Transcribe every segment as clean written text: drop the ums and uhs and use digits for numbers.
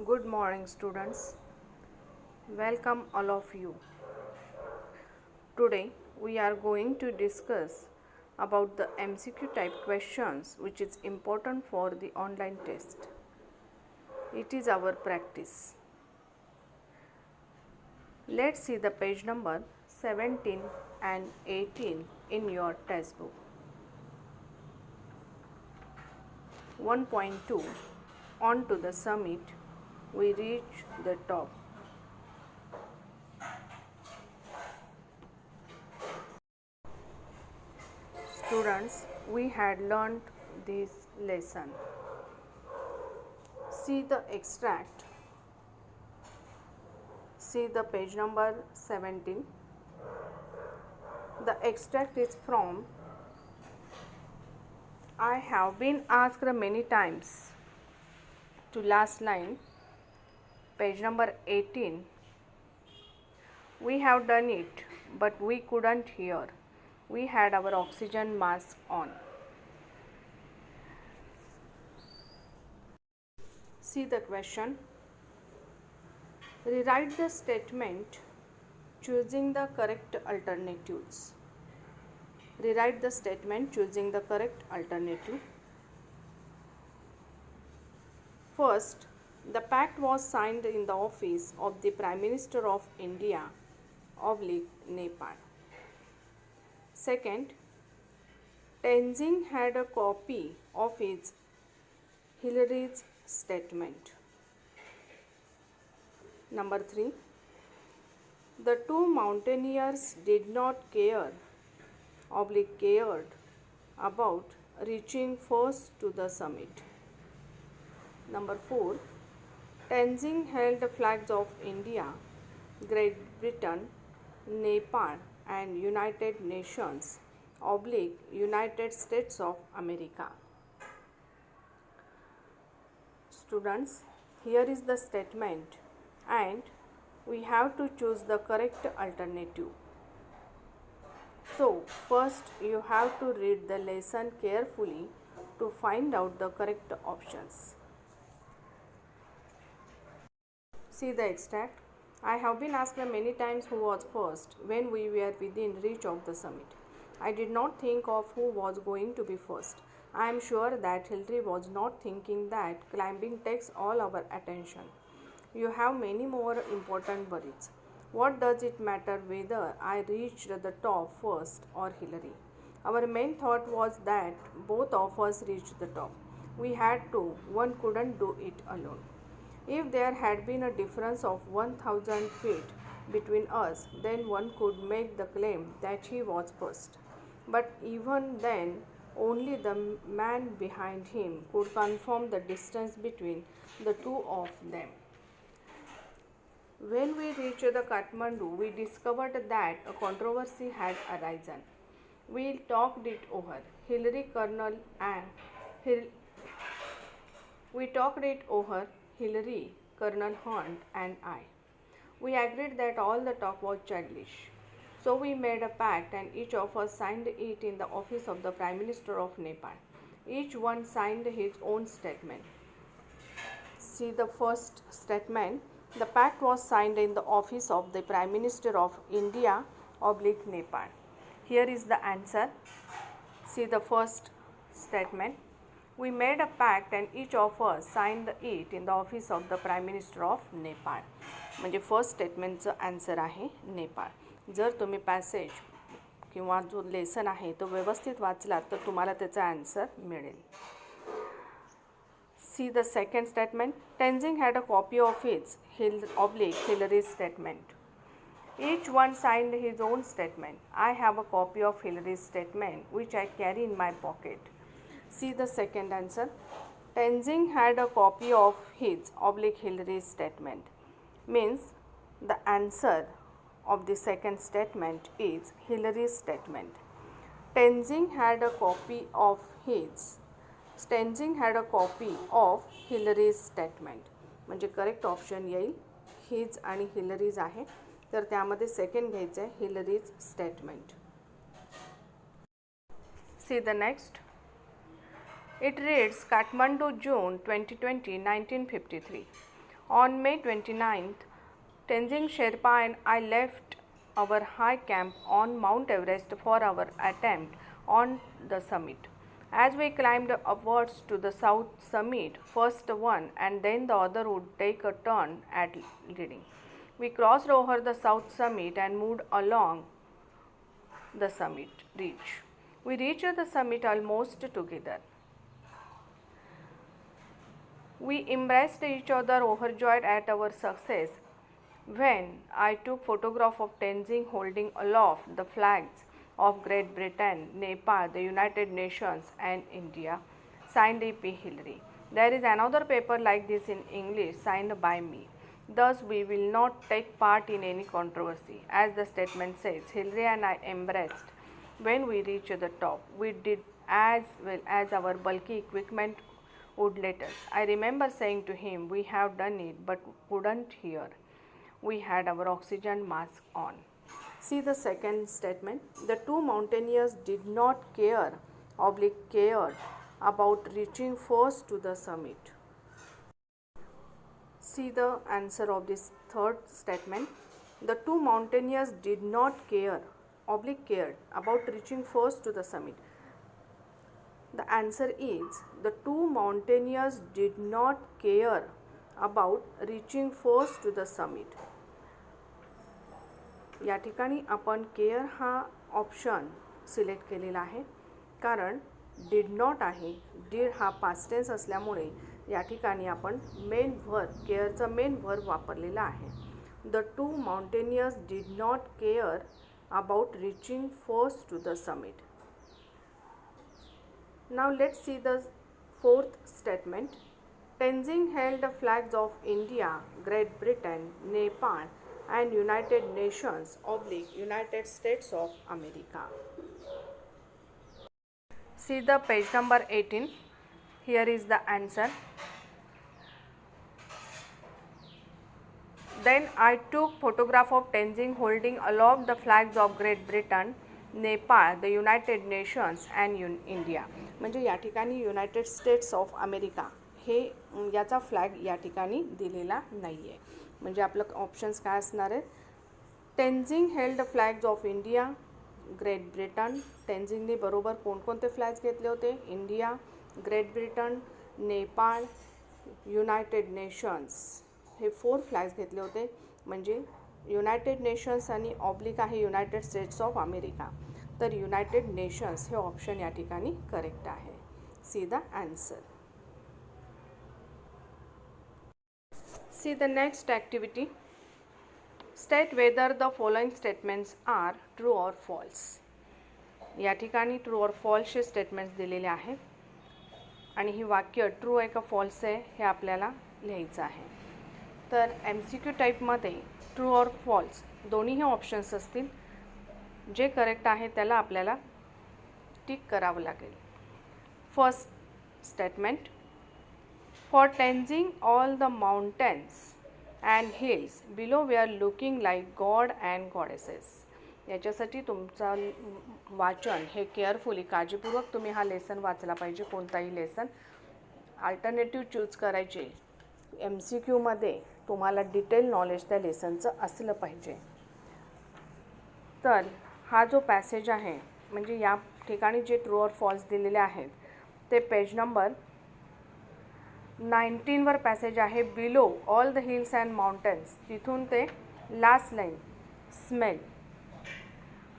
Good morning, students. Welcome, all of you. Today, we are going to discuss about the MCQ type questions, which is important for the online test. It is our practice. Let's see the page number 17 and 18 in your textbook. 1.2 On to the summit, we reach the top. Students, we had learned this lesson. See the extract. See the page number 17. The extract is from I have been asked many times to last line, page number 18. We have done it, but we couldn't hear. We had our oxygen mask on. See the question. Rewrite the statement choosing the correct alternatives. Rewrite the statement choosing the correct alternative. First, the pact was signed in the office of the Prime Minister of India / Nepal. Second, Tenzing had a copy of Hillary's statement. Number 3, the two mountaineers did not cared about reaching first to the summit. Number 4, Tenzing held the flags of India, Great Britain, Nepal and United Nations / United States of America. Students, here is the statement and we have to choose the correct alternative. So, first you have to read the lesson carefully to find out the correct options. See the extract. I have been asked many times who was first when we were within reach of the summit. I did not think of who was going to be first. I am sure that Hillary was not thinking that climbing takes all our attention. You have many more important worries. What does it matter whether I reached the top first or Hillary? Our main thought was that both of us reached the top. We had to, one couldn't do it alone. If there had been a difference of 1,000 feet between us, then one could make the claim that he was first. But even then, only the man behind him could confirm the distance between the two of them. When we reached the Kathmandu, we discovered that a controversy had arisen. We talked it over. Hillary, Colonel Hunt and I. We agreed that all the talk was childish. So we made a pact and each of us signed it in the office of the Prime Minister of Nepal. Each one signed his own statement. See the first statement. The pact was signed in the office of the Prime Minister of India / Nepal. Here is the answer. See the first statement. We made a pact and each of us signed it in the office of the Prime Minister of Nepal. म्हणजे first स्टेटमेंटचं answer आहे नेपाळ. जर तुम्ही passage किंवा जो lesson आहे तो व्यवस्थित वाचलात तर तुम्हाला त्याचा आन्सर मिळेल. See the second statement. Tenzing had a copy of Hillary's statement. Each one signed his own statement. I have a copy of Hillary's statement which I carry in my pocket. See the second answer. Tenzing had a copy of Hillary's statement. Means the answer of the second statement is Hillary's statement. Tenzing had a copy of Hillary's statement. म्हणजे correct option येईल his आणि Hillary's आहे. तर त्यामध्ये second घ्यायचं आहे Hillary's statement. See the next. It reads Kathmandu, June 2020, 1953. On May 29th, Tenzing Sherpa and I left our high camp on Mount Everest for our attempt on the summit. As we climbed upwards to the south summit, first one and then the other would take a turn at leading. We crossed over the south summit and moved along the summit ridge. We reached the summit almost together. We embraced each other, overjoyed at our success. When I took photograph of Tenzing holding aloft the flags of Great Britain, Nepal, the United Nations and India, signed E.P. Hillary. There is another paper like this in English signed by me. Thus, we will not take part in any controversy. As the statement says, Hillary and I embraced. When we reached the top, we did as well as our bulky equipment would let us. I remember saying to him, we have done it, but couldn't hear. We had our oxygen mask on. See the second statement. The two mountaineers did not cared about reaching first to the summit. See the answer of this third statement. The two mountaineers did not cared about reaching first to the summit. The answer is the two mountaineers did not care about reaching first to the summit. या ठिकाणी आपण care हा option select केलेला आहे कारण did not आहे. Did हा past tense असल्यामुळे या ठिकाणी आपण मेन व्हर्ब केअरचा मेन व्हर्ब वापरलेला आहे. The two mountaineers did not care about reaching first to the summit. Now let's see the fourth statement. Tenzing held the flags of India, Great Britain, Nepal and United Nations / United States of America. See the page number 18. Here is the answer. Then I took photograph of Tenzing holding aloft the flags of Great Britain, Nepal, the United nations and India. म्हणजे या ठिकाणी United States of America हे याचा flag या ठिकाणी दिलेला नाही आहे. म्हणजे आपलं ऑप्शन्स काय असणार आहेत. Tenzing held the flags of India, Great Britain. टेन्झिंगने बरोबर कोणकोणते फ्लॅग्स घेतले होते. India, Great Britain, Nepal, United Nations हे 4 फ्लॅग्स घेतले होते. म्हणजे युनायटेड नेशन्स आणि ऑब्लिक आहे युनायटेड स्टेट्स ऑफ अमेरिका. तर युनायटेड नेशन्स हे ऑप्शन या ठिकाणी करेक्ट आहे. See the answer. See the next activity. State whether the following statements are true or false. या ठिकाणी ट्रू ऑर फॉल्सचे स्टेटमेंट्स दिलेले आहेत आणि ही वाक्य ट्रू आहे का फॉल्स आहे हे आपल्याला लिहायचं आहे. तर MCQ टाईपमध्ये ट्रू ऑर फॉल्स दोन्हीही ऑप्शन्स असतील. जे करेक्ट आहे त्याला आपल्याला टिक करावं लागेल. First statement. For Tenzing all the mountains and hills below we are looking like god and goddesses. याच्यासाठी तुमचं वाचन हे केअरफुली काळजीपूर्वक तुम्ही हा लेसन वाचला पाहिजे. कोणताही लेसन अल्टरनेटिव्ह चूज करायचे. MCQमध्ये तुम्हाला डिटेल नॉलेज त्या लेसनचं असलं पाहिजे. तर हा जो पॅसेज आहे म्हणजे या ठिकाणी जे ट्रू ऑर फॉल्स दिलेले आहेत ते पेज नंबर 19वर पॅसेज आहे. Below all the hills and mountains. तिथून ते last line smell.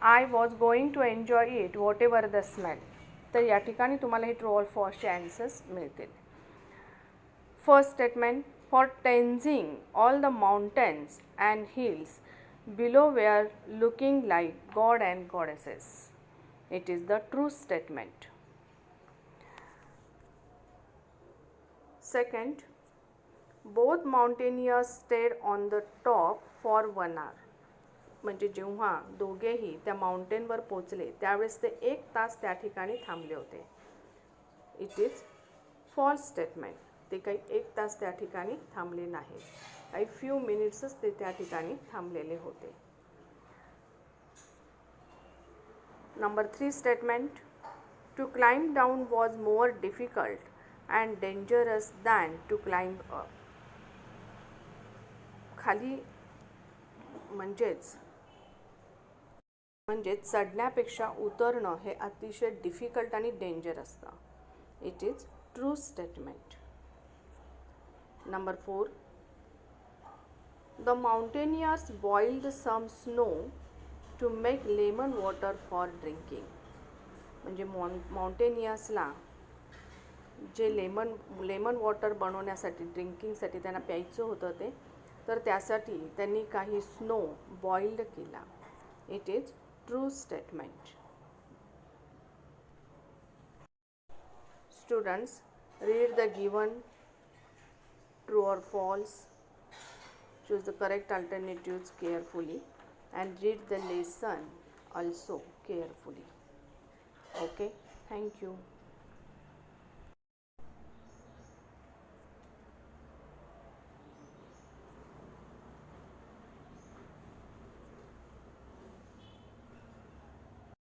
I was going to enjoy it whatever the smell. तर या ठिकाणी तुम्हाला हे ट्रू ऑर फॉल्सचे ॲन्सर्स मिळतील. First statement. For Tenzing all the mountains and hills below were looking like god and goddesses. It is the true statement. Second, both mountaineers stayed on the top for 1 hour. म्हणजे जेव्हा दोघेही त्या माउंटेनवर पोचले त्यावेळेस ते 1 तास त्या ठिकाणी थांबले होते. It is false statement. ते काही 1 तास त्या ठिकाणी थांबले नाहीत. काही फ्यू मिनिट्सच ते त्या ठिकाणी थांबलेले होते. Number 3 statement. To climb down was more difficult and dangerous than to climb up. खाली म्हणजेच चढण्यापेक्षा उतरणं हे अतिशय डिफिकल्ट आणि डेंजर असतं. It is true statement. Number 4, the mountaineers boiled some snow to make lemon water for drinking. म्हणजे माउंटेनियर्सला जे lemon water बनवण्यासाठी, ड्रिंकिंगसाठी त्यांना प्यायचं होतं ते, तर त्यासाठी त्यांनी काही स्नो बॉइल्ड केला. It is true statement. Students, read the given true or false. Choose the correct alternatives carefully and read the lesson also carefully. Okay, thank you.